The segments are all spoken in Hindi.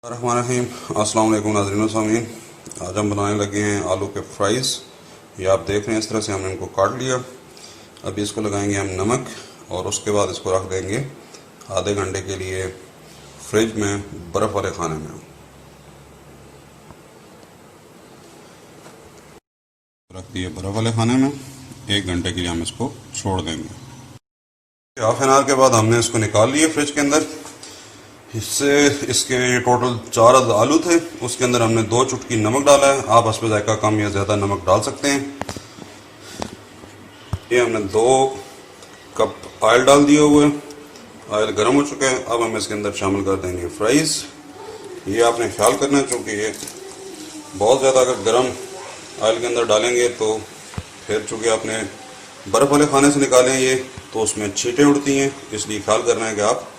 रहमानिर्रहीम। अस्सलाम वालेकुम नाज़रीन व सामीन। आज हम बनाने लगे हैं आलू के फ्राइज़। ये आप देख रहे हैं, इस तरह से हमने इनको काट लिया। अभी इसको लगाएंगे हम नमक और उसके बाद इसको रख देंगे आधे घंटे के लिए फ्रिज में, बर्फ़ वाले खाने में। रख दिए बर्फ़ वाले खाने में, 1 घंटे के लिए हम इसको छोड़ देंगे। हाफ एन आवर के बाद हमने इसको निकाल लिए फ्रिज के अंदर। इससे इसके टोटल 4 आलू थे, उसके अंदर हमने 2 चुटकी नमक डाला है। आप हस्ब जायका कम या ज़्यादा नमक डाल सकते हैं। ये हमने 2 कप ऑयल डाल दिए हुए, ऑयल गर्म हो चुका है। अब हम इसके अंदर शामिल कर देंगे फ्राइज़। ये आपने ख्याल करना है, चूँकि ये बहुत ज़्यादा अगर गर्म ऑयल के अंदर डालेंगे तो फिर चूँकि आपने बर्फ़ वाले खाने से निकाले हैं ये, तो उसमें छींटें उड़ती हैं, इसलिए ख्याल करना है कि आप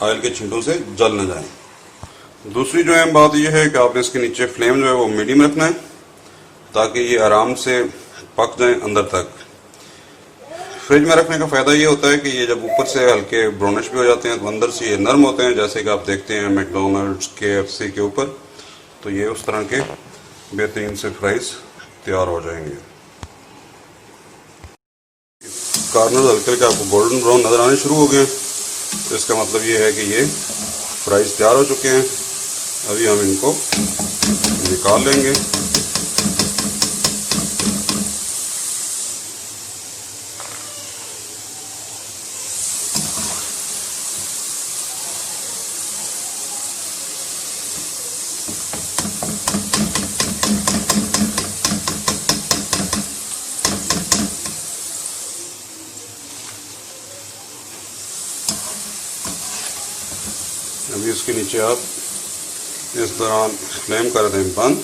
ऑयल के छींटों से जल न जाएं। दूसरी जो है बात यह है कि आपने इसके नीचे फ्लेम जो है वो मीडियम रखना है, ताकि ये आराम से पक जाए अंदर तक। फ्रिज में रखने का फ़ायदा ये होता है कि ये जब ऊपर से हल्के ब्राउनिश भी हो जाते हैं तो अंदर से ये नरम होते हैं, जैसे कि आप देखते हैं मैकडोनल्ड्स KFC के ऊपर। तो ये उस तरह के बेहतरीन से फ्राइज़ तैयार हो जाएंगे। कॉर्नर हल्के हल्के आपको गोल्डन ब्राउन नज़र आने शुरू हो गए, तो इसका मतलब ये है कि ये फ्राइज़ तैयार हो चुके हैं। अभी हम इनको निकाल लेंगे। अभी इसके नीचे आप इस दौरान फ्लेम कर दें बंद,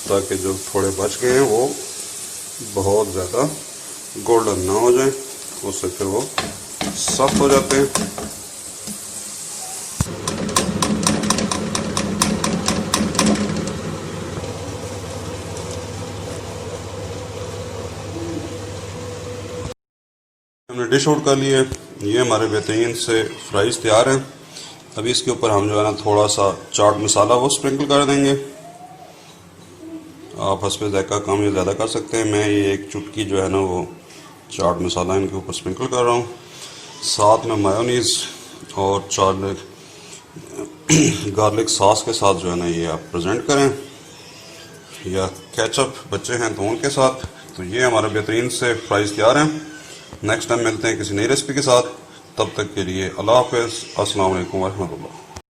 ताकि जो थोड़े बच गए हैं वो बहुत ज़्यादा गोल्डन ना हो जाए, उससे फिर वो सख्त हो जाते हैं। हमने डिश आउट कर लिए। ये हमारे बेहतरीन से फ्राइज़ तैयार हैं। अभी इसके ऊपर हम जो है ना थोड़ा सा चाट मसाला वो स्प्रिंकल कर देंगे। आप हस्ब जायका कम या ज़्यादा कर सकते हैं। मैं ये 1 चुटकी जो है ना वो चाट मसाला इनके ऊपर स्प्रिंकल कर रहा हूँ। साथ में मायोनीज़ और गार्लिक सॉस के साथ जो है ना ये आप प्रेजेंट करें, या केचप बच्चे हैं तो उनके साथ। तो ये हमारे बेहतरीन से फ्राइज़ तैयार हैं। नेक्स्ट टाइम मिलते हैं किसी नई रेसिपी के साथ। तब तक के लिए अल्लाह हाफ़िज़। अस्सलाम वालेकुम व रहमतुल्लाह।